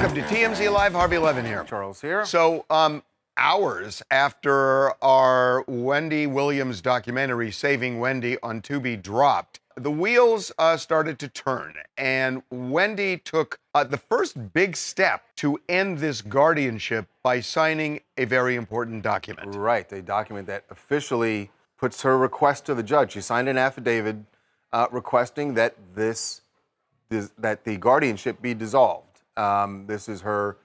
Welcome to TMZ Live. Harvey Levin here. Charles here. So, hours after our Wendy Williams documentary, Saving Wendy, on Tubi dropped, the wheels started to turn, and Wendy took the first big step to end this guardianship by signing a very important document. Right, a document that officially puts her request to the judge. She signed an affidavit requesting that that the guardianship be dissolved. This is her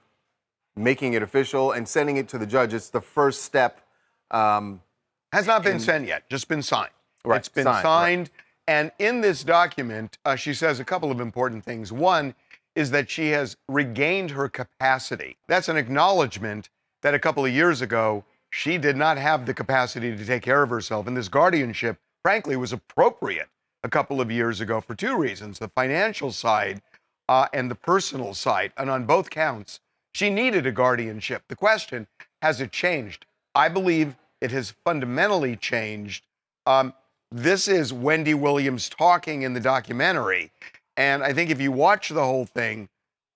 making it official and sending it to the judge. It's the first step. Has not been sent yet, just been signed. Right, It's been signed. Right. And in this document, she says a couple of important things. One is that she has regained her capacity. That's an acknowledgement that a couple of years ago, she did not have the capacity to take care of herself. And this guardianship, frankly, was appropriate a couple of years ago for two reasons: the financial side and the personal side. And on both counts, she needed a guardianship. The question, has it changed? I believe it has fundamentally changed. This is Wendy Williams talking in the documentary. And I think if you watch the whole thing,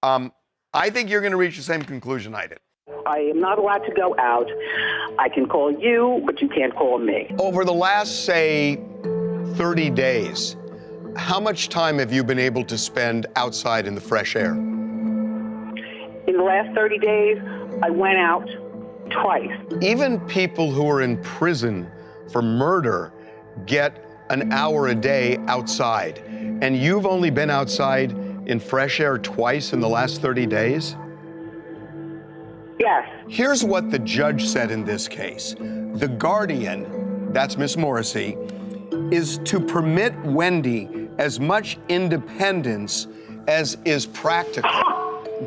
I think you're going to reach the same conclusion I did. I am not allowed to go out. I can call you, but you can't call me. Over the last, say, 30 days, how much time have you been able to spend outside in the fresh air? In the last 30 days, I went out twice. Even people who are in prison for murder get an hour a day outside. And you've only been outside in fresh air twice in the last 30 days? Yes. Here's what the judge said in this case. The guardian, that's Miss Morrissey, is to permit Wendy as much independence as is practical.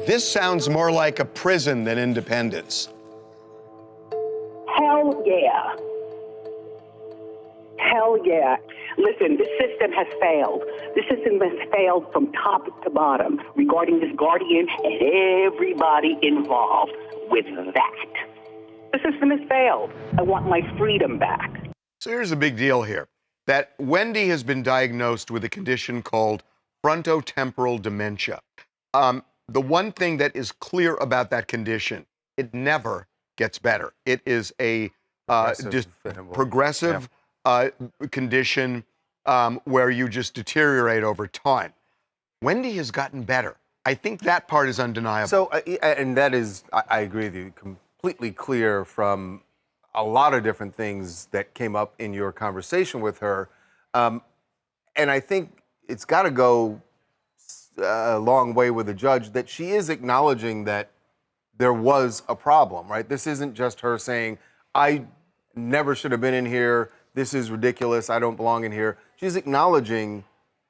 This sounds more like a prison than independence. Hell yeah. Hell yeah. Listen, this system has failed. This system has failed from top to bottom regarding this guardian and everybody involved with that. The system has failed. I want my freedom back. So here's a big deal here, that Wendy has been diagnosed with a condition called frontotemporal dementia. The one thing that is clear about that condition, it never gets better. It is a progressive condition where you just deteriorate over time. Wendy has gotten better. I think that part is undeniable. So, and that is, I agree with you, completely clear from a lot of different things that came up in your conversation with her. And I think it's got to go a long way with the judge that she is acknowledging that there was a problem, right? This isn't just her saying, I never should have been in here. This is ridiculous. I don't belong in here. She's acknowledging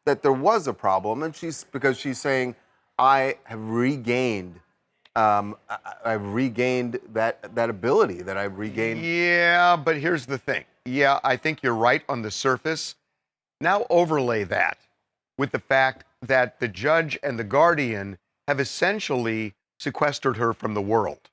that there was a problem, and because she's saying, I have regained, I've regained that ability that I've regained. Yeah, but here's the thing. Yeah, I think you're right on the surface. Now overlay that with the fact that the judge and the guardian have essentially sequestered her from the world.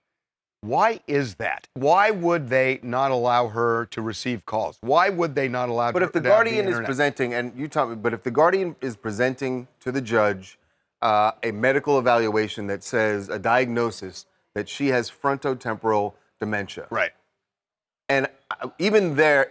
Why is that? Why would they not allow her to receive calls? Why would they not allow her to But if the guardian is presenting, and you tell me, but if the guardian is presenting to the judge a medical evaluation that says, a diagnosis that she has frontotemporal dementia. Right. And even there,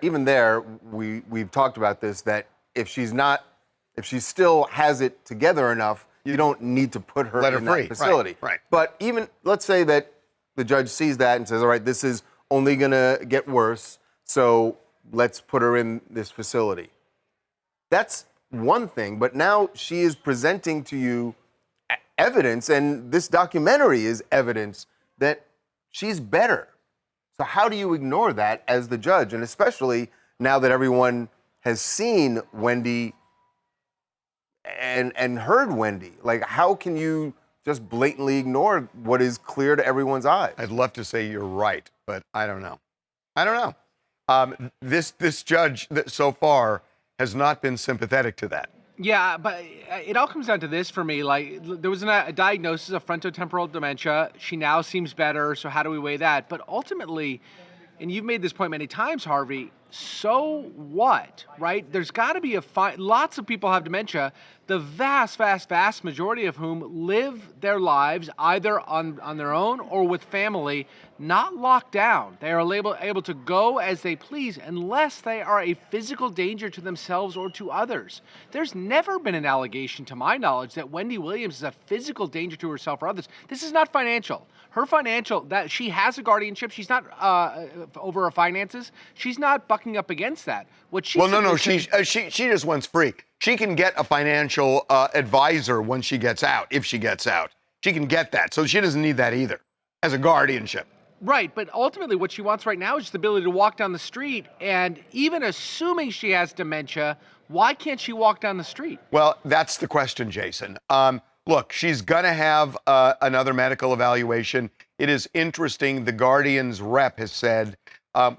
we've talked about this, that if she still has it together enough, you don't need to put her in that facility. Right. But even, let's say that the judge sees that and says, all right, this is only going to get worse, so let's put her in this facility. That's one thing, but now she is presenting to you evidence, and this documentary is evidence that she's better. So how do you ignore that as the judge? And especially now that everyone has seen Wendy and heard Wendy, like, how can you just blatantly ignore what is clear to everyone's eyes? I'd love to say you're right, but I don't know. I don't know. This judge so far has not been sympathetic to that. Yeah, but it all comes down to this for me. Like, there was a diagnosis of frontotemporal dementia. She now seems better, so how do we weigh that? But ultimately, and you've made this point many times, Harvey, so what, right? There's got to be lots of people have dementia, the vast majority of whom live their lives either on their own or with family, not locked down. They are able to go as they please unless they are a physical danger to themselves or to others. There's never been an allegation, to my knowledge, that Wendy Williams is a physical danger to herself or others. This is not financial. Her financial, that she has a guardianship, she's not over her finances. She's not bucking up against that. What she she just wants free. She can get a financial advisor when she gets out, if she gets out. She can get that, so she doesn't need that either as a guardianship. Right, but ultimately what she wants right now is just the ability to walk down the street, and even assuming she has dementia, why can't she walk down the street? Well, that's the question, Jason. Look, she's going to have another medical evaluation. It is interesting. The Guardian's rep has said,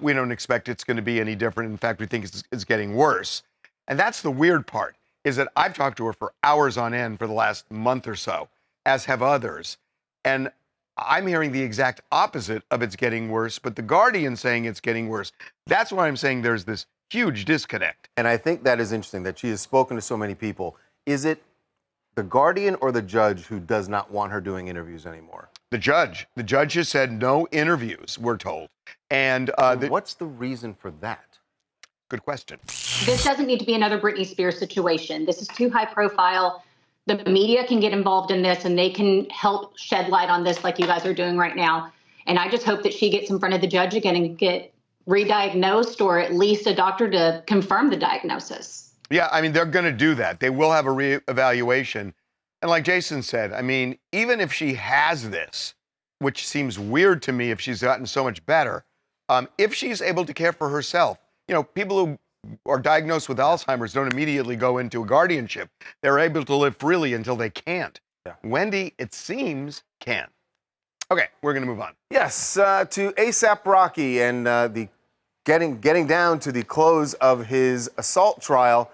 we don't expect it's going to be any different. In fact, we think it's getting worse. And that's the weird part, is that I've talked to her for hours on end for the last month or so, as have others. And I'm hearing the exact opposite of it's getting worse, but the Guardian saying it's getting worse. That's why I'm saying there's this huge disconnect. And I think that is interesting that she has spoken to so many people. Is it the Guardian or the judge who does not want her doing interviews anymore? The judge. The judge has said no interviews, we're told. And what's the reason for that? Good question. This doesn't need to be another Britney Spears situation. This is too high profile. The media can get involved in this and they can help shed light on this like you guys are doing right now. And I just hope that she gets in front of the judge again and get re-diagnosed, or at least a doctor to confirm the diagnosis. Yeah, I mean, they're going to do that. They will have a reevaluation. And like Jason said, I mean, even if she has this, which seems weird to me if she's gotten so much better, if she's able to care for herself, you know, people who are diagnosed with Alzheimer's don't immediately go into a guardianship. They're able to live freely until they can't. Yeah. Wendy, it seems, can. Okay, we're going to move on. Yes, to ASAP Rocky and the getting down to the close of his assault trial.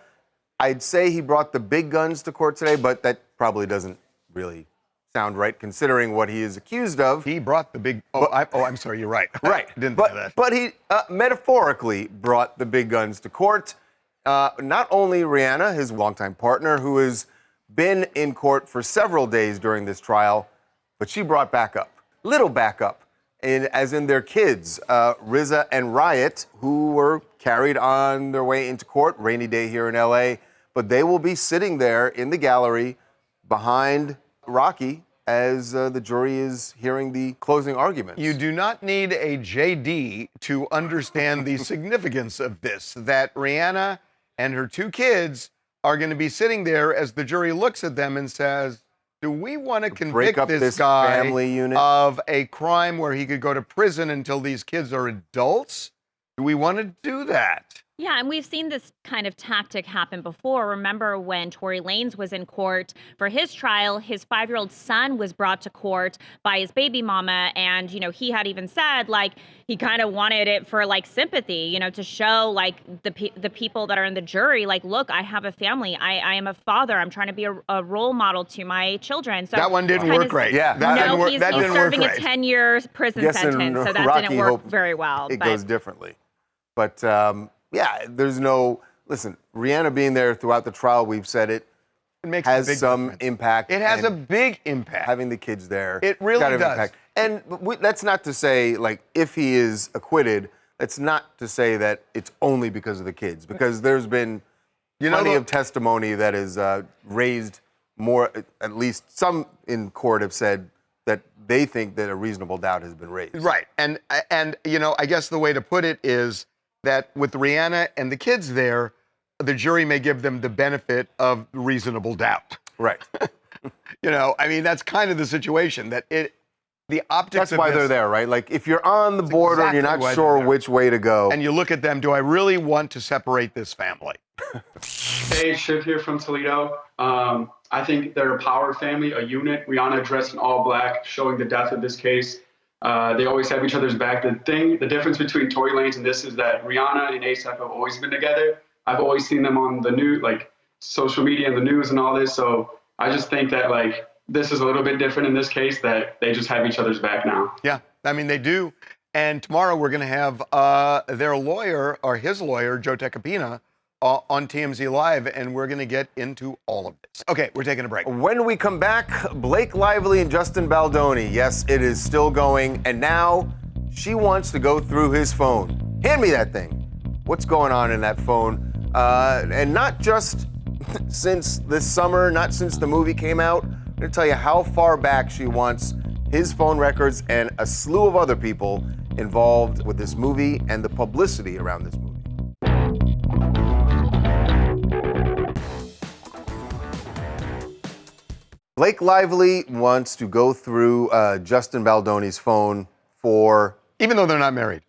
I'd say he brought the big guns to court today, but that probably doesn't really sound right considering what he is accused of. He brought the big... I'm sorry, you're right. Right. Didn't think of that. But he metaphorically brought the big guns to court. Not only Rihanna, his longtime partner, who has been in court for several days during this trial, but she brought backup, little backup, as in their kids, RZA and Riot, who were carried on their way into court, rainy day here in L.A., but they will be sitting there in the gallery behind Rocky as the jury is hearing the closing arguments. You do not need a JD to understand the significance of this, that Rihanna and her two kids are going to be sitting there as the jury looks at them and says, do we want to convict this guy family unit of a crime where he could go to prison until these kids are adults? Do we want to do that? Yeah, and we've seen this kind of tactic happen before. Remember when Tory Lanez was in court for his trial, his 5-year-old son was brought to court by his baby mama. And, you know, he had even said, like, he kind of wanted it for, like, sympathy, you know, to show, like, the people that are in the jury, like, look, I have a family. I am a father. I'm trying to be a role model to my children. So that one didn't work great. Yeah, that didn't work. He's That didn't serving work a great. 10-year prison sentence, so that Rocky didn't work very well. It goes differently. But, yeah, there's no, listen, Rihanna being there throughout the trial, we've said it, has some impact. It has a big impact. Having the kids there. It really does. Impact. And that's not to say, like, if he is acquitted, that's not to say that it's only because of the kids, because there's been plenty of testimony that is raised more, at least some in court have said that they think that a reasonable doubt has been raised. Right. And you know, I guess the way to put it is that with Rihanna and the kids there, the jury may give them the benefit of reasonable doubt. Right. You know, I mean, that's kind of the situation, that the optics That's why they're there, right? Like, if you're on the border and you're not sure which way to go. And you look at them, do I really want to separate this family? Hey, Shiv here from Toledo. I think they're a power family, a unit. Rihanna dressed in all black, showing the depth of this case. They always have each other's back. The difference between Tory Lanez and this is that Rihanna and ASAP have always been together. I've always seen them on the news, like social media and the news and all this. So I just think that, like, this is a little bit different in this case, that they just have each other's back now. Yeah, I mean, they do. And tomorrow we're going to have their lawyer, or his lawyer, Joe Tecopina, on TMZ Live, and we're going to get into all of this. Okay, we're taking a break. When we come back, Blake Lively and Justin Baldoni. Yes, it is still going, and now she wants to go through his phone. Hand me that thing. What's going on in that phone? And not just since this summer, not since the movie came out. I'm going to tell you how far back she wants his phone records and a slew of other people involved with this movie and the publicity around this movie. Blake Lively wants to go through Justin Baldoni's phone for... Even though they're not married.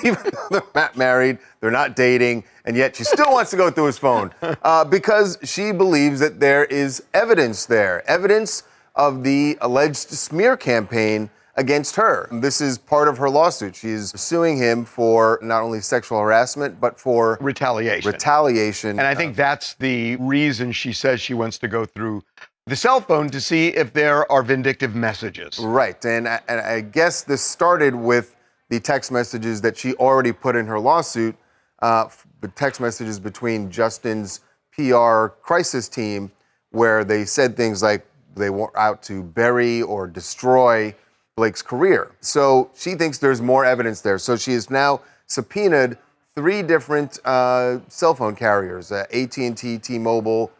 Even though they're not married, they're not dating, and yet she still wants to go through his phone because she believes that there is evidence there, evidence of the alleged smear campaign against her. This is part of her lawsuit. She's suing him for not only sexual harassment, but for retaliation. And I think that's the reason she says she wants to go through the cell phone to see if there are vindictive messages. Right, and I guess this started with the text messages that she already put in her lawsuit, the text messages between Justin's PR crisis team, where they said things like they were out to bury or destroy Blake's career. So she thinks there's more evidence there. So she has now subpoenaed 3 different cell phone carriers, AT&T, T-Mobile,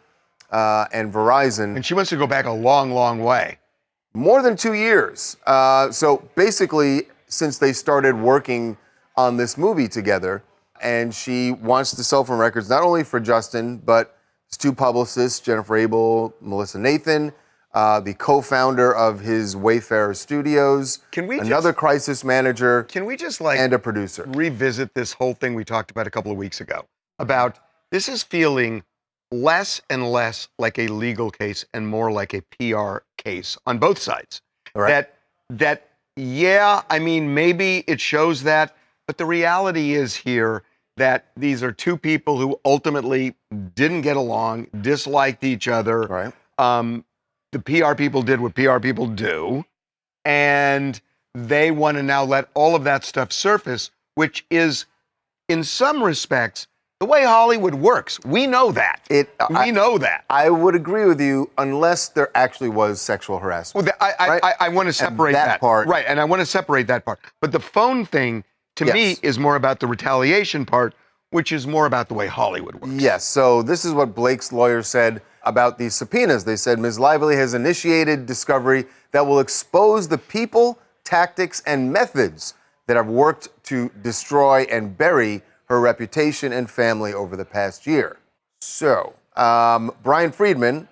and Verizon. And she wants to go back a long, long way. More than 2 years. So basically, since they started working on this movie together, and she wants the cell phone records not only for Justin, but his 2 publicists, Jennifer Abel, Melissa Nathan, the co-founder of his Wayfarer Studios, another crisis manager, and a producer. Revisit this whole thing we talked about a couple of weeks ago, about this is feeling less and less like a legal case and more like a PR case on both sides. Right. That yeah, I mean, maybe it shows that, but the reality is here that these are 2 people who ultimately didn't get along, disliked each other. Right. The PR people did what PR people do, and they want to now let all of that stuff surface, which is, in some respects, the way Hollywood works. We know that. We know that. I would agree with you unless there actually was sexual harassment. Well, I want to separate that part. Right, and I want to separate that part. But the phone thing, to me, is more about the retaliation part, which is more about the way Hollywood works. Yes, so this is what Blake's lawyer said about these subpoenas. They said Ms. Lively has initiated discovery that will expose the people, tactics, and methods that have worked to destroy and bury her reputation and family over the past year. So, Brian Friedman,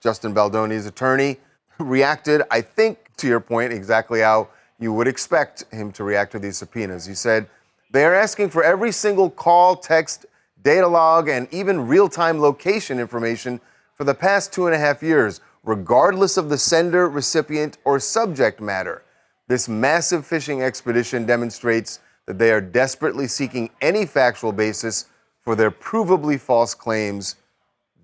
Justin Baldoni's attorney, reacted, I think, to your point, exactly how you would expect him to react to these subpoenas. He said, they are asking for every single call, text, data log, and even real-time location information for the past 2.5 years, regardless of the sender, recipient, or subject matter. This massive phishing expedition demonstrates that they are desperately seeking any factual basis for their provably false claims.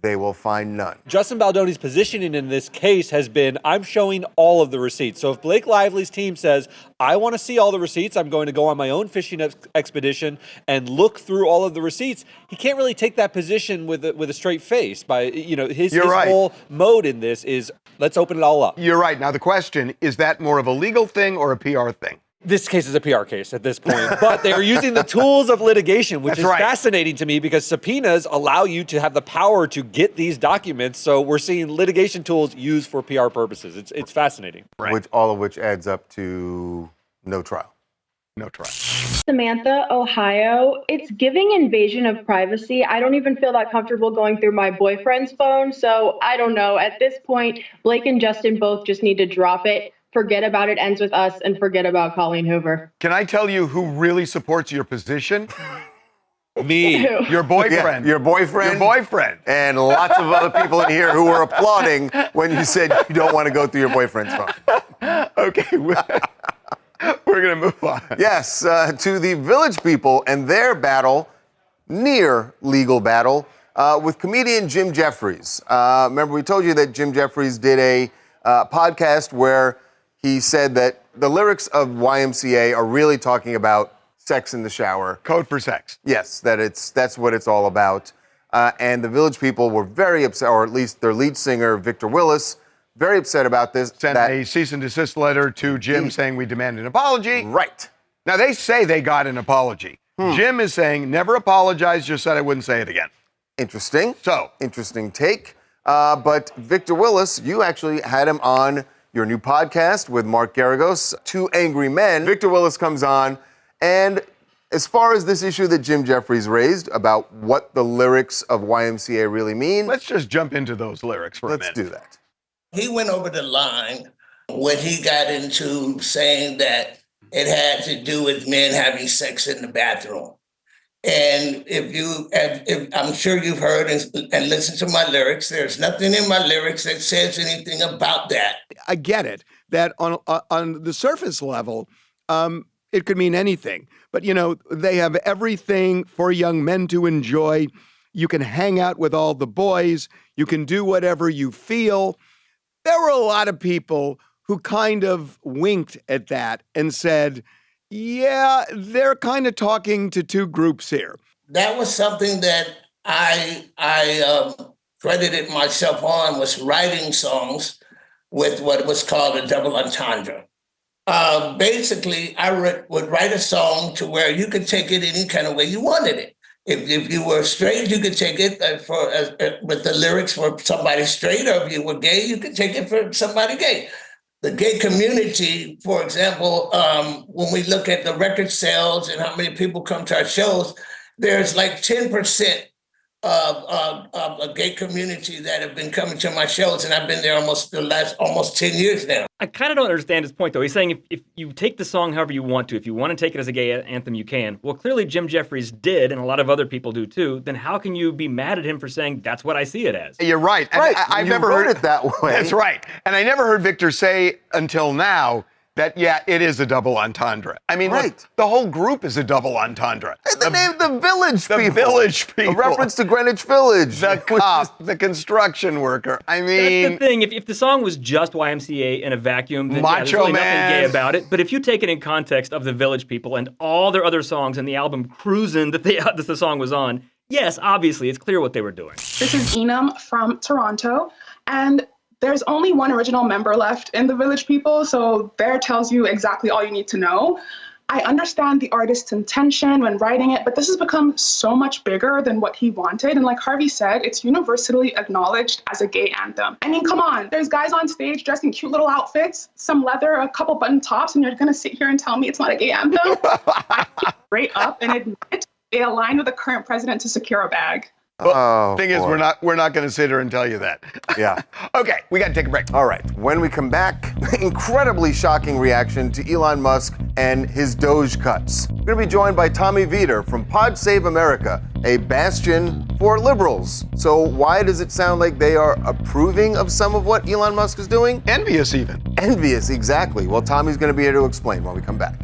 They will find none. Justin Baldoni's positioning in this case has been, I'm showing all of the receipts. So if Blake Lively's team says, I want to see all the receipts, I'm going to go on my own fishing expedition and look through all of the receipts, he can't really take that position with a straight face. By his whole mode in this is, let's open it all up. You're right. Now the question, is that more of a legal thing or a PR thing? This case is a PR case at this point, but they're using the tools of litigation, which is fascinating to me because subpoenas allow you to have the power to get these documents. So we're seeing litigation tools used for PR purposes. It's fascinating. Right. All of which adds up to no trial. No trial. Samantha, Ohio. It's giving invasion of privacy. I don't even feel that comfortable going through my boyfriend's phone. So I don't know. At this point, Blake and Justin both just need to drop it. Forget about it ends with us and forget about Colleen Hoover. Can I tell you who really supports your position? Me. Your boyfriend. Yeah, your boyfriend. Your boyfriend. And lots of other people in here who were applauding when you said you don't want to go through your boyfriend's phone. Okay. We're going to move on. Yes, to the Village People and their battle, near legal battle, with comedian Jim Jeffries. Remember, we told you that Jim Jeffries did a podcast where he said that the lyrics of YMCA are really talking about sex in the shower. Code for sex. Yes, that's what it's all about. And the Village People were very upset, or at least their lead singer, Victor Willis, very upset about this. Sent a cease and desist letter to Jim saying we demand an apology. Right. Now, they say they got an apology. Jim is saying, never apologized, just said I wouldn't say it again. Interesting. So. Interesting take. But Victor Willis, you actually had him on your new podcast with Mark Garagos, Two Angry Men. Victor Willis comes on, and as far as this issue that Jim Jeffries raised about what the lyrics of YMCA really mean, let's just jump into those lyrics for a minute. Let's do that. He went over the line when he got into saying that it had to do with men having sex in the bathroom. And if I'm sure you've heard and listened to my lyrics, there's nothing in my lyrics that says anything about that. I get it, that on the surface level, it could mean anything. But, you know, they have everything for young men to enjoy. You can hang out with all the boys. You can do whatever you feel. There were a lot of people who kind of winked at that and said, yeah, they're kind of talking to two groups here. That was something that I credited myself on, was writing songs with what was called a double entendre. Basically, I would write a song to where you could take it any kind of way you wanted it. If you were straight, you could take it with the lyrics for somebody straight, or if you were gay, you could take it for somebody gay. The gay community, for example, when we look at the record sales and how many people come to our shows, there's like 10% of a gay community that have been coming to my shows, and I've been there almost 10 years now. I kind of don't understand his point, though. He's saying if you take the song however you want to, if you want to take it as a gay anthem, you can. Well, clearly Jim Jeffries did, and a lot of other people do too. Then how can you be mad at him for saying that's what I see it as? You're right. Right. I've You never wrote heard it that way. That's right. And I never heard Victor say until now that, yeah, it is a double entendre. I mean, Right. look, the whole group is a double entendre. The name, the Village The People. Village People. A reference to Greenwich Village. The cop, the construction worker. I mean, That's the thing. If the song was just YMCA in a vacuum, then Macho there's really Man. nothing gay about it. But if you take it in context of the Village People and all their other songs and the album Cruisin' that the song was on, yes, obviously, it's clear what they were doing. This is Enam from Toronto, and there's only one original member left in the Village People, so there tells you exactly all you need to know. I understand the artist's intention when writing it, but this has become so much bigger than what he wanted. And like Harvey said, it's universally acknowledged as a gay anthem. I mean, come on, there's guys on stage dressed in cute little outfits, some leather, a couple button tops, and you're gonna sit here and tell me it's not a gay anthem? I straight up and admit they aligned with the current president to secure a bag. well, thing is, we're not going to sit here and tell you that. Yeah. Okay, we got to take a break. All right. When we come back, incredibly shocking reaction to Elon Musk and his DOGE cuts. We're going to be joined by Tommy Vietor from Pod Save America, a bastion for liberals. So why does it sound like they are approving of some of what Elon Musk is doing? Envious even. Envious, exactly. Well, Tommy's going to be here to explain when we come back.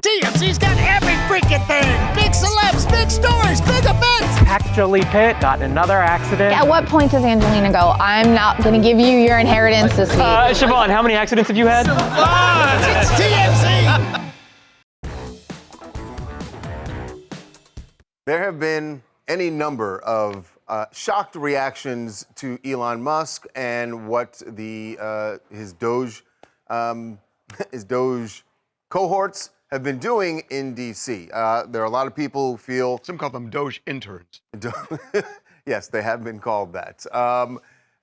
TMZ's got every freaking thing. Big celebs, big stories, big events. Actually, Pitt got in another accident. At what point does Angelina go, I'm not going to give you your inheritance this week? Siobhan, how many accidents have you had? It's TMZ. There have been any number of shocked reactions to Elon Musk and what his DOGE cohorts have been doing in D.C. There are a lot of people who feel... Some call them DOGE interns. Yes, they have been called that.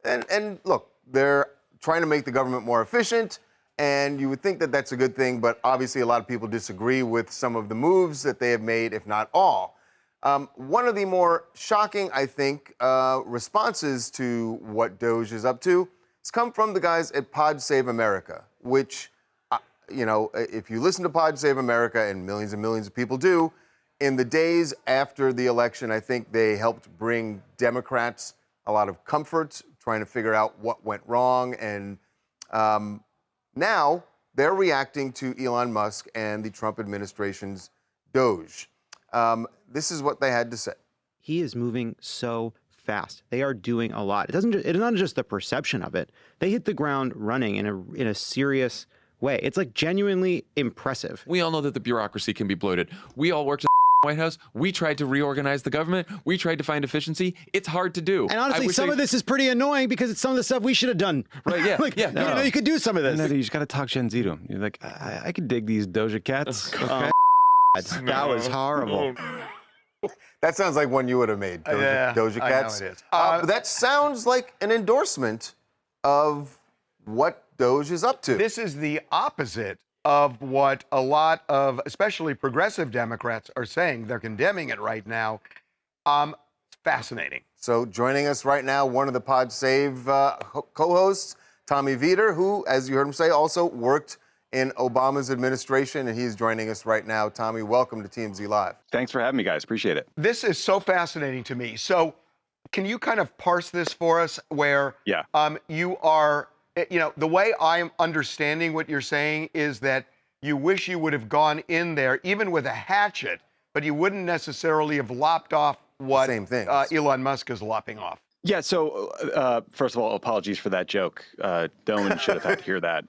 And look, they're trying to make the government more efficient, and you would think that that's a good thing, but obviously a lot of people disagree with some of the moves that they have made, if not all. One of the more shocking, I think, responses to what DOGE is up to has come from the guys at Pod Save America, which... you know, if you listen to Pod Save America, and millions of people do, in the days after the election, I think they helped bring Democrats a lot of comfort, trying to figure out what went wrong. And now they're reacting to Elon Musk and the Trump administration's DOGE. This is what they had to say. He is moving so fast. They are doing a lot. It's not just the perception of it. They hit the ground running in a serious way. It's like genuinely impressive. We all know that the bureaucracy can be bloated. We all worked in the White House. We tried to reorganize the government. We tried to find efficiency. It's hard to do. And honestly, some of this is pretty annoying because it's some of the stuff we should have done. Right, yeah. Like, yeah. No. You could do some of this. No, you just got to talk Gen Z to them. You're like, I could dig these Doja Cats. Okay. That was horrible. That sounds like one you would have made, Doja Cats. I know it is. But that sounds like an endorsement of what Doge is up to. This is the opposite of what a lot of, especially progressive Democrats, are saying. They're condemning it right now. It's fascinating. So joining us right now, one of the Pod Save co-hosts, Tommy Vietor, who, as you heard him say, also worked in Obama's administration, and he's joining us right now. Tommy, welcome to TMZ Live. Thanks for having me, guys. Appreciate it. This is so fascinating to me. So can you kind of parse this for us where you are, the way I'm understanding what you're saying is that you wish you would have gone in there, even with a hatchet, but you wouldn't necessarily have lopped off what Elon Musk is lopping off. Yeah, so first of all, apologies for that joke. Doan should have had to hear that.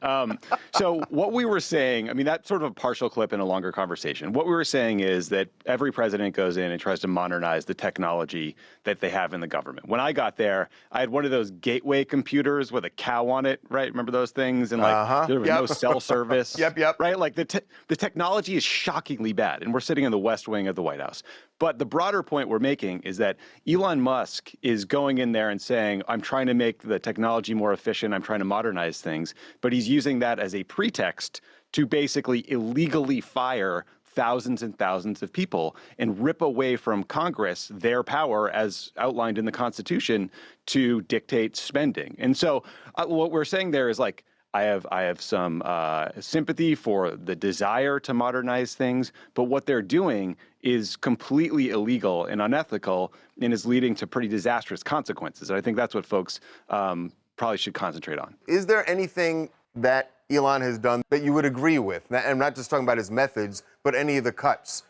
So what we were saying, I mean, that's sort of a partial clip in a longer conversation. What we were saying is that every president goes in and tries to modernize the technology that they have in the government. When I got there, I had one of those gateway computers with a cow on it, right? Remember those things? And like there was no cell service. Yep. Right? Like the technology is shockingly bad. And we're sitting in the West Wing of the White House. But the broader point we're making is that Elon Musk is going in there and saying, I'm trying to make the technology more efficient. I'm trying to modernize things. But he's using that as a pretext to basically illegally fire thousands and thousands of people and rip away from Congress their power, as outlined in the Constitution, to dictate spending. And so what we're saying there is like, I have some sympathy for the desire to modernize things, but what they're doing is completely illegal and unethical and is leading to pretty disastrous consequences. And I think that's what folks probably should concentrate on. Is there anything that Elon has done that you would agree with? And I'm not just talking about his methods, but any of the cuts,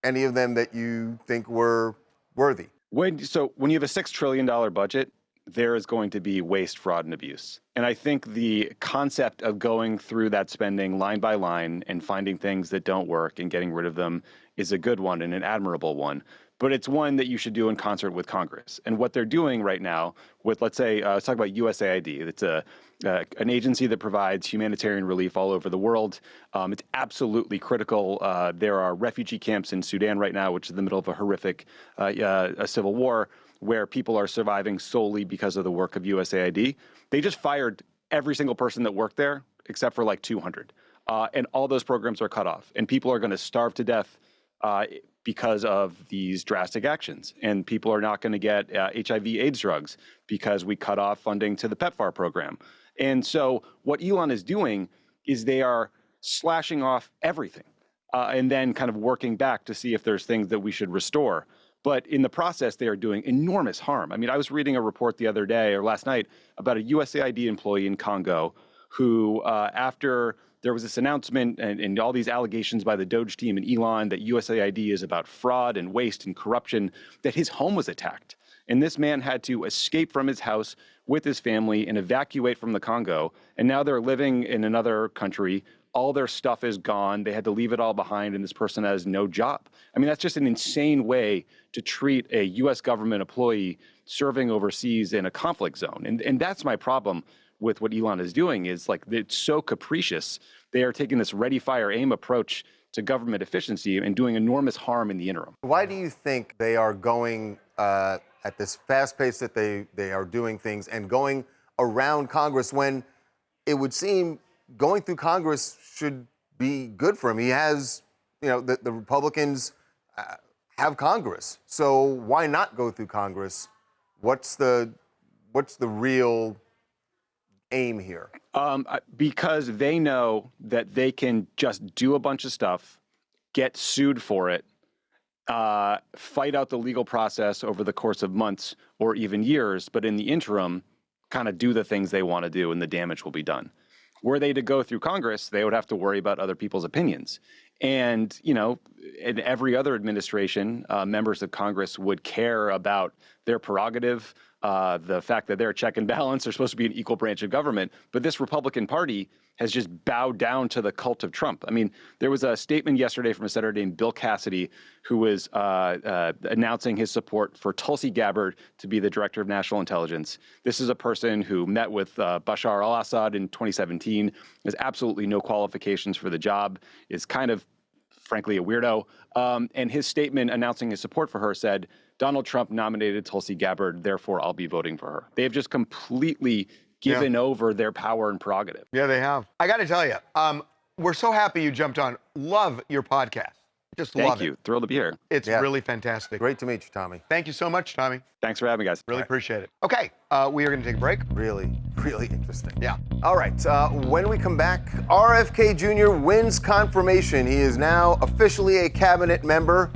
any of them that you think were worthy? When you have a $6 trillion budget, there is going to be waste, fraud, and abuse. And I think the concept of going through that spending line by line and finding things that don't work and getting rid of them is a good one and an admirable one. But it's one that you should do in concert with Congress. And what they're doing right now with, let's say, let's talk about USAID. It's an agency that provides humanitarian relief all over the world. It's absolutely critical. There are refugee camps in Sudan right now, which is in the middle of a horrific a civil war, where people are surviving solely because of the work of USAID. They just fired every single person that worked there, except for like 200. And all those programs are cut off. And people are going to starve to death because of these drastic actions. And people are not going to get HIV/AIDS drugs because we cut off funding to the PEPFAR program. And so what Elon is doing is they are slashing off everything and then kind of working back to see if there's things that we should restore. But in the process, they are doing enormous harm. I mean, I was reading a report the other day or last night about a USAID employee in Congo who, after there was this announcement and all these allegations by the DOGE team and Elon that USAID is about fraud and waste and corruption, that his home was attacked. And this man had to escape from his house with his family and evacuate from the Congo. And now they're living in another country. All their stuff is gone. They had to leave it all behind, and this person has no job. I mean, that's just an insane way to treat a U.S. government employee serving overseas in a conflict zone. And that's my problem with what Elon is doing is like, it's so capricious. They are taking this ready, fire, aim approach to government efficiency and doing enormous harm in the interim. Why do you think they are going at this fast pace that they are doing things and going around Congress when it would seem going through Congress should be good for him? He has, the Republicans have Congress. So why not go through Congress? What's the real aim here? Because they know that they can just do a bunch of stuff, get sued for it, fight out the legal process over the course of months or even years, but in the interim, kind of do the things they want to do and the damage will be done. Were they to go through Congress, they would have to worry about other people's opinions. And, you know, in every other administration, members of Congress would care about their prerogative, the fact that they're a check and balance, they're supposed to be an equal branch of government. But this Republican Party has just bowed down to the cult of Trump. I mean, there was a statement yesterday from a senator named Bill Cassidy, who was announcing his support for Tulsi Gabbard to be the director of national intelligence. This is a person who met with Bashar al-Assad in 2017, has absolutely no qualifications for the job, is kind of, frankly, a weirdo. And his statement announcing his support for her said, Donald Trump nominated Tulsi Gabbard, therefore I'll be voting for her. They have just completely given over their power and prerogative. Yeah, they have. I got to tell you, we're so happy you jumped on. Love your podcast. Just love it. Thank you. Thrilled to be here. It's really fantastic. Great to meet you, Tommy. Thank you so much, Tommy. Thanks for having me, guys. Really appreciate it. Okay, we are going to take a break. Really, really interesting. Yeah. All right, when we come back, RFK Jr. wins confirmation. He is now officially a cabinet member,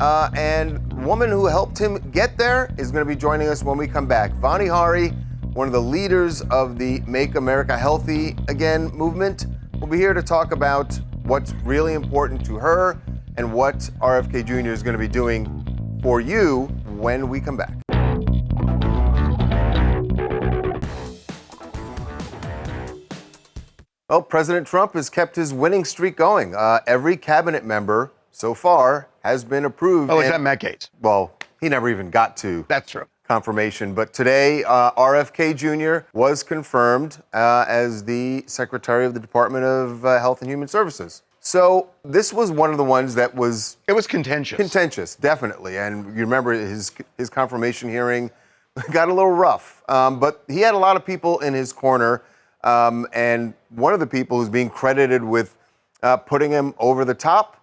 and the woman who helped him get there is going to be joining us when we come back. Vani Hari, one of the leaders of the Make America Healthy Again movement, will be here to talk about what's really important to her and what RFK Jr. is going to be doing for you when we come back. Well, President Trump has kept his winning streak going. Every cabinet member so far has been approved. Oh, is that Matt Gaetz? Well, he never even got to. That's true. Confirmation. But today, RFK Jr. was confirmed as the Secretary of the Department of Health and Human Services. So this was one of the ones that was... It was contentious. Contentious, definitely. And you remember his confirmation hearing got a little rough. But he had a lot of people in his corner. And one of the people who's being credited with putting him over the top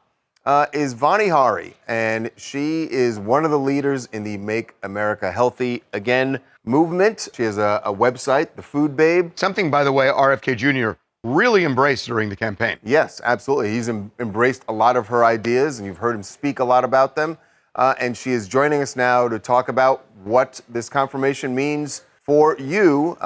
is Vani Hari, and she is one of the leaders in the Make America Healthy Again movement. She has a website, The Food Babe. Something, by the way, RFK Jr. really embraced during the campaign. Yes, absolutely. He's embraced a lot of her ideas, and you've heard him speak a lot about them. And she is joining us now to talk about what this confirmation means for you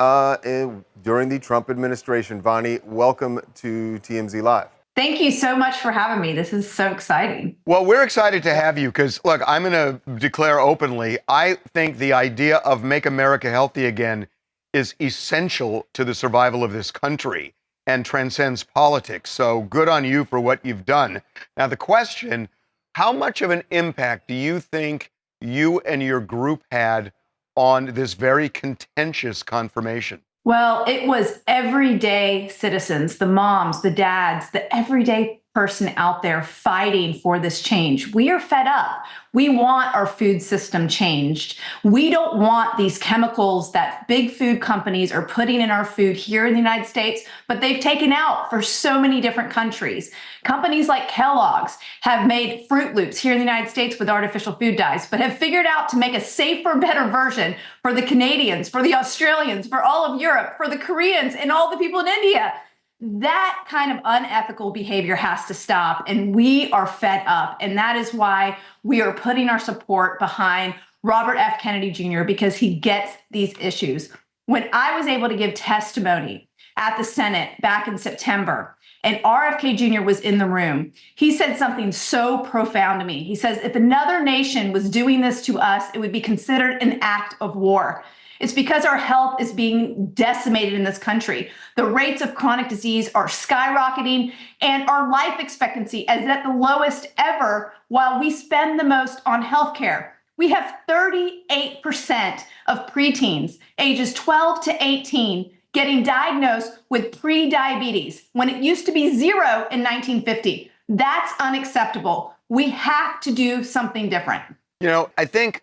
during the Trump administration. Vani, welcome to TMZ Live. Thank you so much for having me. This is so exciting. Well, we're excited to have you because, look, I'm going to declare openly, I think the idea of Make America Healthy Again is essential to the survival of this country and transcends politics. So good on you for what you've done. Now, the question, how much of an impact do you think you and your group had on this very contentious confirmation? Well, it was everyday citizens, the moms, the dads, the everyday person out there fighting for this change. We are fed up. We want our food system changed. We don't want these chemicals that big food companies are putting in our food here in the United States, but they've taken out for so many different countries. Companies like Kellogg's have made Fruit Loops here in the United States with artificial food dyes, but have figured out to make a safer, better version for the Canadians, for the Australians, for all of Europe, for the Koreans, and all the people in India. That kind of unethical behavior has to stop, and we are fed up. And that is why we are putting our support behind Robert F. Kennedy Jr., because he gets these issues. When I was able to give testimony at the Senate back in September, and RFK Jr. was in the room, he said something so profound to me. He says, if another nation was doing this to us, it would be considered an act of war. It's because our health is being decimated in this country. The rates of chronic disease are skyrocketing, and our life expectancy is at the lowest ever while we spend the most on healthcare. We have 38% of preteens ages 12 to 18 getting diagnosed with pre-diabetes when it used to be 0 in 1950. That's unacceptable. We have to do something different. You know, I think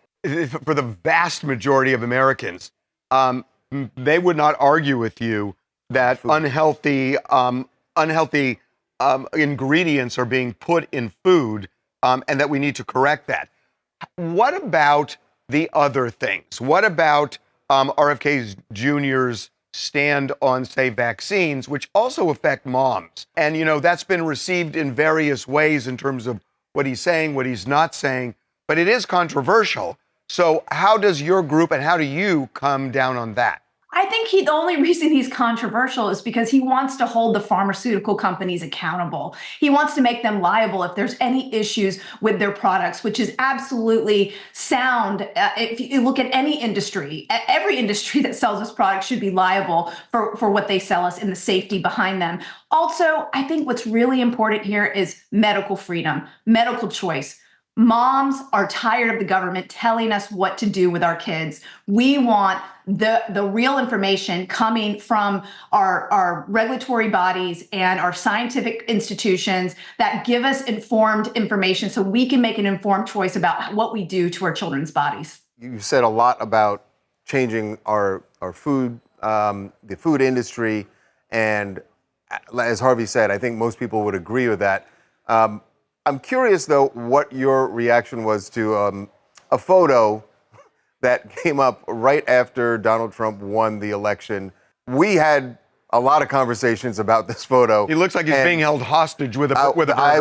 for the vast majority of Americans, they would not argue with you that unhealthy ingredients are being put in food, and that we need to correct that. What about the other things? What about RFK Jr.'s stand on, say, vaccines, which also affect moms? And, you know, that's been received in various ways in terms of what he's saying, what he's not saying, but it is controversial. So how does your group and how do you come down on that? I think the only reason he's controversial is because he wants to hold the pharmaceutical companies accountable. He wants to make them liable if there's any issues with their products, which is absolutely sound. If you look at any industry, every industry that sells us products should be liable for what they sell us and the safety behind them. Also, I think what's really important here is medical freedom, medical choice. Moms are tired of the government telling us what to do with our kids. We want the real information coming from our regulatory bodies and our scientific institutions that give us informed information so we can make an informed choice about what we do to our children's bodies. You said a lot about changing our food, the food industry, and as Harvey said, I think most people would agree with that. I'm curious, though, what your reaction was to a photo that came up right after Donald Trump won the election. We had a lot of conversations about this photo. He looks like he's being held hostage with a burger. I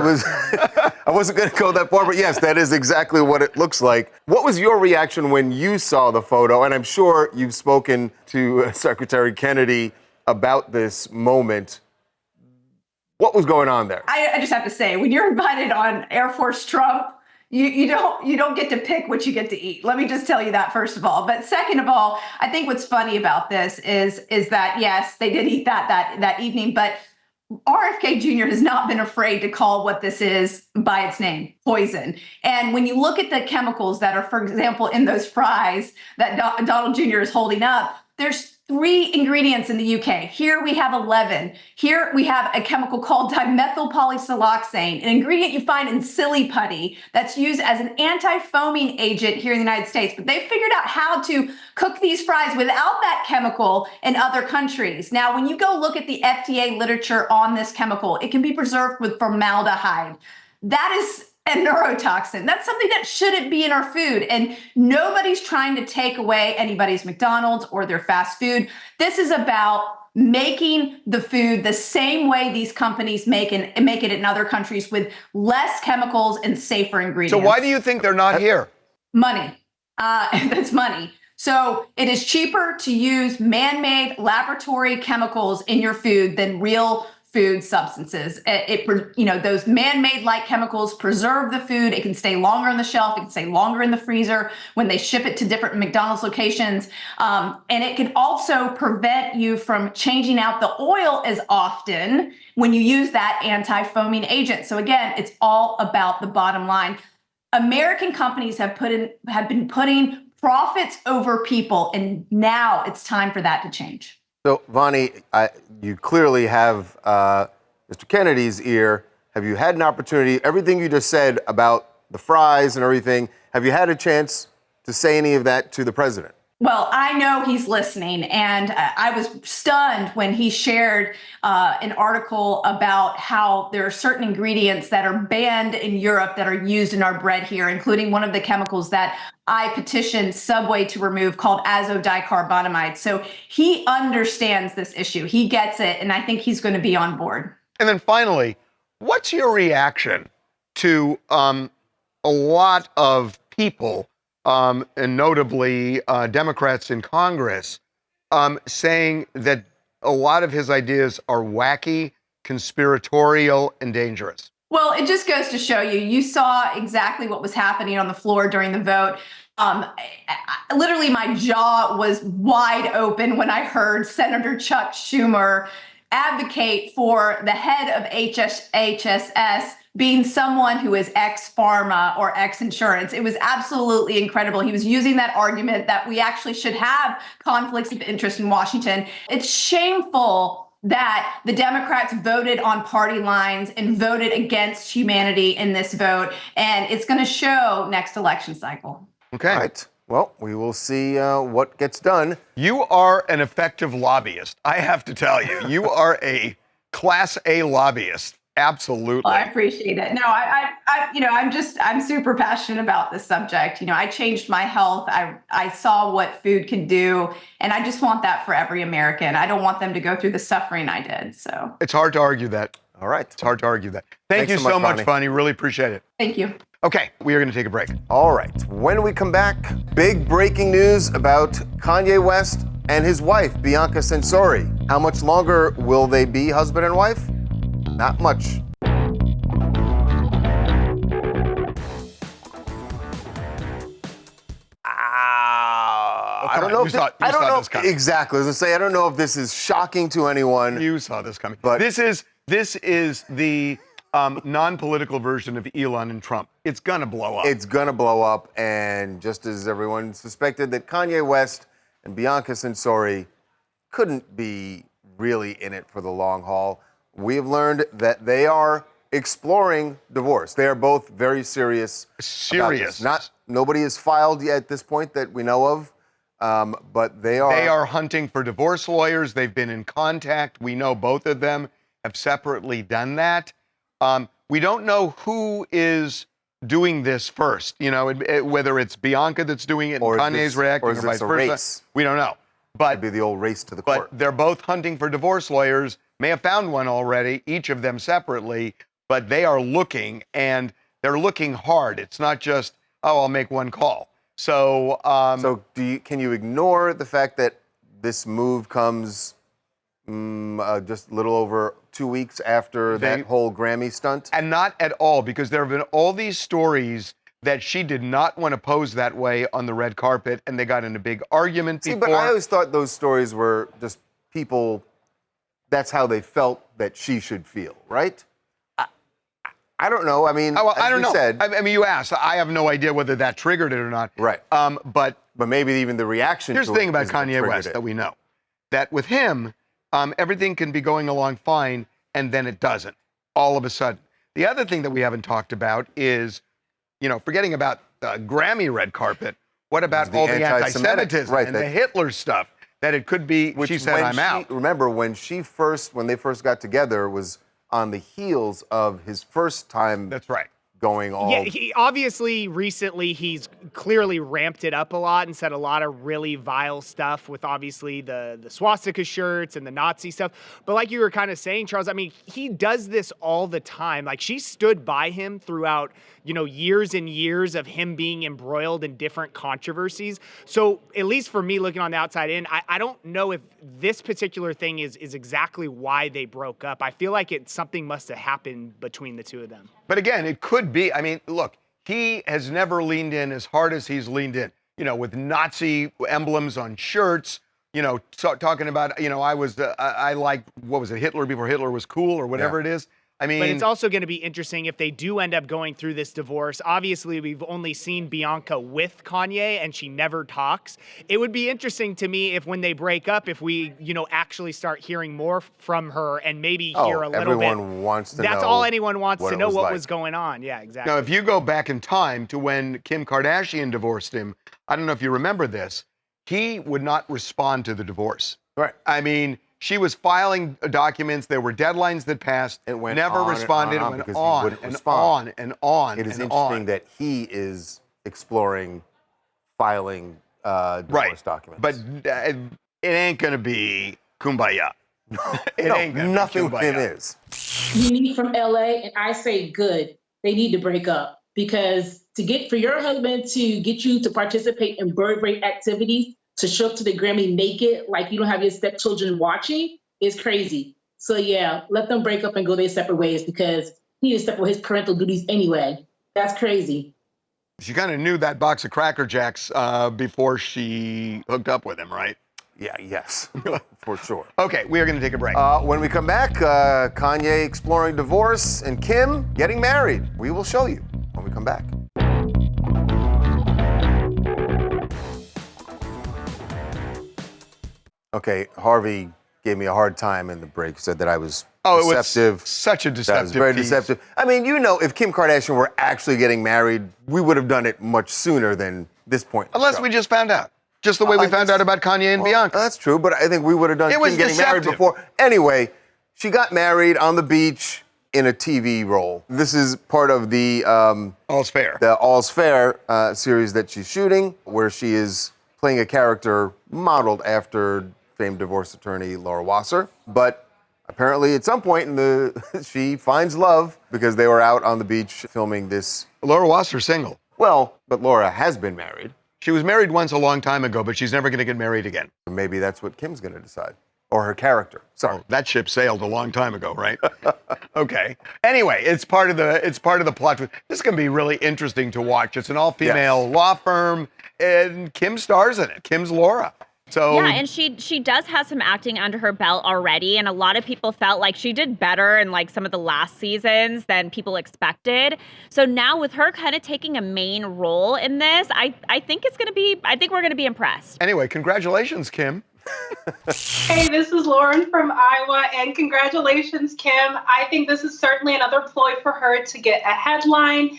wasn't going to go that far, but yes, that is exactly what it looks like. What was your reaction when you saw the photo? And I'm sure you've spoken to Secretary Kennedy about this moment. What was going on there? I just have to say, when you're invited on Air Force Trump, you don't get to pick what you get to eat. Let me just tell you that, first of all. But second of all, I think what's funny about this is that, yes, they did eat that evening, but RFK Jr. has not been afraid to call what this is by its name, poison. And when you look at the chemicals that are, for example, in those fries that Donald Jr. is holding up, there's 3 ingredients in the UK. Here we have 11. Here we have a chemical called dimethylpolysiloxane, an ingredient you find in silly putty that's used as an anti-foaming agent here in the United States. But they figured out how to cook these fries without that chemical in other countries. Now, when you go look at the FDA literature on this chemical, it can be preserved with formaldehyde. That is a neurotoxin. That's something that shouldn't be in our food. And nobody's trying to take away anybody's McDonald's or their fast food. This is about making the food the same way these companies make it in other countries with less chemicals and safer ingredients. So why do you think they're not here? Money. That's money. So it is cheaper to use man-made laboratory chemicals in your food than real food substances. Those man-made like chemicals preserve the food. It can stay longer on the shelf. It can stay longer in the freezer when they ship it to different McDonald's locations. And it can also prevent you from changing out the oil as often when you use that anti-foaming agent. So again, it's all about the bottom line. American companies have been putting profits over people, and now it's time for that to change. So, Vonnie, you clearly have Mr. Kennedy's ear. Have you had an opportunity, everything you just said about the fries and everything, have you had a chance to say any of that to the president? Well, I know he's listening, and I was stunned when he shared an article about how there are certain ingredients that are banned in Europe that are used in our bread here, including one of the chemicals that I petitioned Subway to remove called azodicarbonamide. So he understands this issue. He gets it, and I think he's going to be on board. And then finally, what's your reaction to a lot of people, and notably Democrats in Congress, saying that a lot of his ideas are wacky, conspiratorial, and dangerous? Well, it just goes to show you saw exactly what was happening on the floor during the vote. Literally, my jaw was wide open when I heard Senator Chuck Schumer advocate for the head of HHS being someone who is ex-pharma or ex-insurance. It was absolutely incredible. He was using that argument that we actually should have conflicts of interest in Washington. It's shameful that the Democrats voted on party lines and voted against humanity in this vote, and it's going to show next election cycle. Okay. All right. Well, we will see what gets done. You are an effective lobbyist. I have to tell you, you are a Class A lobbyist. Absolutely. Well, I appreciate it. No, I'm super passionate about this subject. I changed my health. I saw what food can do, and I just want that for every American. I don't want them to go through the suffering I did. So it's hard to argue that. All right. It's hard to argue that. Thank you so much, Bonnie. Really appreciate it. Thank you. Okay, we are going to take a break. All right. When we come back, big breaking news about Kanye West and his wife, Bianca Censori. How much longer will they be husband and wife? Not much. I don't know if I don't know exactly. As I say, I don't know if this is shocking to anyone. You saw this coming. But this is the non-political version of Elon and Trump. It's gonna blow up. It's gonna blow up, and just as everyone suspected that Kanye West and Bianca Censori couldn't be really in it for the long haul, we have learned that they are exploring divorce. They are both very serious. Serious. Nobody has filed yet at this point that we know of. But they are. They are hunting for divorce lawyers. They've been in contact. We know both of them have separately done that. We don't know who is doing this first. You know, whether it's Bianca that's doing it and Kanye's reacting, or vice versa. Race. We don't know. But it'd be the old race to the court. But they're both hunting for divorce lawyers. May have found one already, each of them separately. But they are looking, and they're looking hard. It's not just, oh, I'll make one call. So, can you ignore the fact that this move comes just a little over 2 weeks after that whole Grammy stunt? And not at all, because there have been all these stories that she did not want to pose that way on the red carpet, and they got in a big argument before. But I always thought those stories were just people, that's how they felt that she should feel, right? I don't know. I mean, I don't know. Said, I mean, you asked. I have no idea whether that triggered it or not. Right. But maybe even the reaction. Here's the thing about Kanye West that we know, that with him, everything can be going along fine, and then it doesn't, all of a sudden. The other thing that we haven't talked about is, you know, forgetting about the Grammy red carpet, what about all the anti-Semitism and the Hitler stuff? That it could be, she said, I'm out. Remember, when they first got together, was on the heels of his first time. That's right. Going all. Yeah, he obviously recently he's clearly ramped it up a lot and said a lot of really vile stuff with obviously the swastika shirts and the Nazi stuff. But like you were kind of saying, Charles, I mean, he does this all the time. Like she stood by him throughout, you know, years and years of him being embroiled in different controversies. So at least for me looking on the outside in, I don't know if this particular thing is exactly why they broke up. I feel like something must have happened between the two of them. But again, it could be. I mean, look, he has never leaned in as hard as he's leaned in, you know, with Nazi emblems on shirts, you know, talking about, you know, I liked, what was it, Hitler before Hitler was cool or whatever it is. I mean, but it's also going to be interesting if they do end up going through this divorce. Obviously, we've only seen Bianca with Kanye, and she never talks. It would be interesting to me if when they break up, if we, you know, actually start hearing more from her and maybe hear a little bit. Everyone wants to know. That's all anyone wants to know, what was going on. Yeah, exactly. Now, if you go back in time to when Kim Kardashian divorced him, I don't know if you remember this, he would not respond to the divorce. Right. I mean, she was filing documents. There were deadlines that passed. It went never on responded. and it went on and on and on. It is interesting that he is exploring filing divorce documents. But it ain't gonna be kumbaya. Nothing with him is. You need from LA, and I say good. They need to break up because for your husband to get you to participate in bird rate activities, to show up to the Grammy naked, like you don't have your stepchildren watching, is crazy. So yeah, let them break up and go their separate ways because he needs to step with his parental duties anyway. That's crazy. She kind of knew that box of Cracker Jacks before she hooked up with him, right? Yeah, yes, for sure. Okay, we are going to take a break. When we come back, Kanye exploring divorce and Kim getting married. We will show you when we come back. Okay, Harvey gave me a hard time in the break, said that I was deceptive. It was such a deceptive That was very piece. deceptive. I mean, you know, if Kim Kardashian were actually getting married, we would have done it much sooner than this point. Unless we just found out. Just the way we found out about Kanye and Bianca. That's true, but I think we would have done Kim getting married before. Anyway, she got married on the beach in a TV role. This is part of the All's Fair. The All's Fair series that she's shooting, where she is playing a character modeled after famed divorce attorney Laura Wasser. But apparently at some point she finds love because they were out on the beach filming this. Laura Wasser's single. Well, but Laura has been married. She was married once a long time ago, but she's never going to get married again. Maybe that's what Kim's going to decide. Or her character. Sorry. Oh, that ship sailed a long time ago, right? Okay. Anyway, it's part of the plot. This is going to be really interesting to watch. It's an all-female law firm, and Kim stars in it. Kim's Laura. So yeah, and she does have some acting under her belt already, and a lot of people felt like she did better in like some of the last seasons than people expected. So now with her kind of taking a main role in this, I think we're gonna be impressed. Anyway, congratulations, Kim. Hey, this is Lauren from Iowa, and congratulations, Kim. I think this is certainly another ploy for her to get a headline.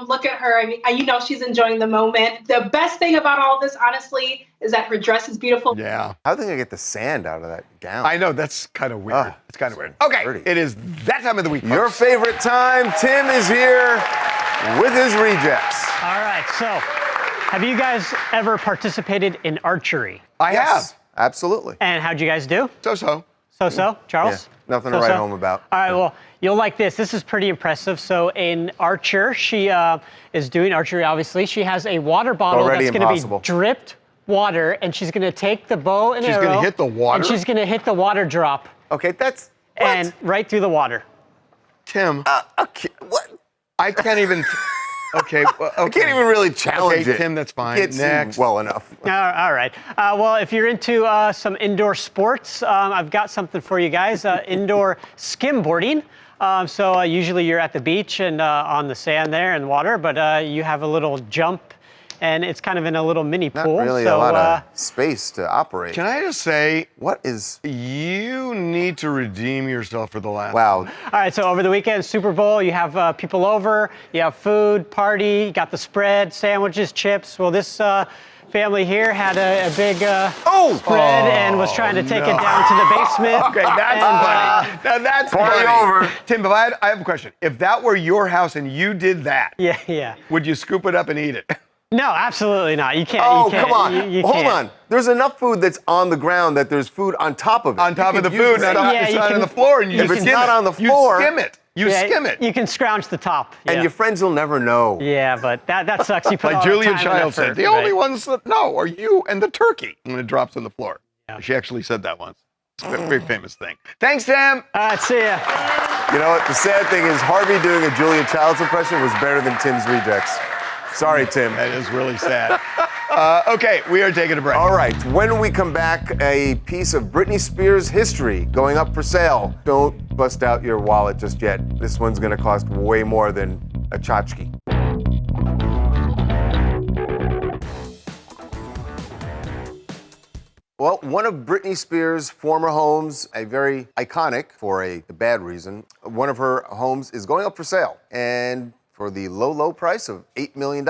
Look at her. I mean, you know, she's enjoying the moment. The best thing about all this, honestly, is that her dress is beautiful. Yeah. How do they get the sand out of that gown? I know, that's kind of weird. It's kind of weird. Okay, it is that time of the week. Your favorite time. Tim is here with his rejects. All right, so have you guys ever participated in archery? I have. Absolutely. And how'd you guys do? So-so. So-so, Charles? Yeah, nothing to write home about. All right, well, you'll like this. This is pretty impressive. So an archer, she is doing archery, obviously. She has a water bottle that's going to be dripped water, and she's going to take the bow and arrow. She's going to hit the water? And she's going to hit the water drop. Okay, that's... What? And right through the water. Tim. Okay, what? I can't even... Okay, well, okay. I can't even really challenge it. Tim, that's fine. Can't Next. see well enough. All right. Well, if you're into some indoor sports, I've got something for you guys. Indoor skimboarding. So usually you're at the beach and on the sand there and water, but you have a little jump, and it's kind of in a little mini pool. Not really a lot of space to operate. Can I just say, what is... You need to redeem yourself for the last Wow. one. All right, so over the weekend, Super Bowl, you have people over, you have food, party, you got the spread, sandwiches, chips. Well, this family here had a big spread and was trying to take it down to the basement. Okay, that's funny. Now that's Party funny. over. Tim, if I have a question. If that were your house and you did that, yeah, would you scoop it up and eat it? No, absolutely not. You can't. Oh, you can't, come on. You Hold can't. on. There's enough food that's on the ground that there's food on top of it. On top of the food, it's not on the floor, and you if it's skim not it. on the floor, you skim it. You skim it. You can scrounge the top. And your friends will never know. Yeah, but that sucks. You put like all Julia the time Child and said, effort, the only ones that know are you and the turkey when it drops on the floor. Yeah. She actually said that once. It's a very famous thing. Thanks, Tim. See ya. You know what? The sad thing is Harvey doing a Julia Child's impression was better than Tim's rejects. Sorry, Tim. That is really sad. Okay, we are taking a break. All right, when we come back, a piece of Britney Spears history going up for sale. Don't bust out your wallet just yet. This one's gonna cost way more than a tchotchke. Well, one of Britney Spears' former homes, a very iconic, for a bad reason, one of her homes is going up for sale. And for the low, low price of $8 million.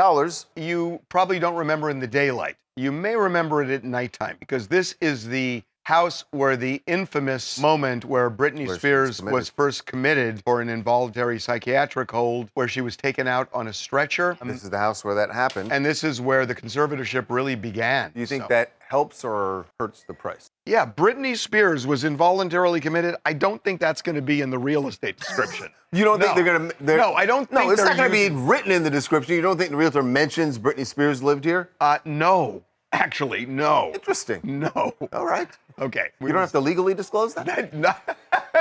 You probably don't remember in the daylight. You may remember it at nighttime, because this is the house where the infamous moment where Britney Spears was first committed for an involuntary psychiatric hold, where she was taken out on a stretcher. This is the house where that happened. And this is where the conservatorship really began. Do you think that helps or hurts the price? Yeah, Britney Spears was involuntarily committed. I don't think that's going to be in the real estate description. You don't think they're going to... No, I don't think No, it's they're not going to be written in the description. You don't think the realtor mentions Britney Spears lived here? No. Actually, no. Interesting. No. All right. Okay. You don't have to legally disclose that?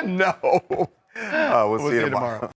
No. We'll see you tomorrow.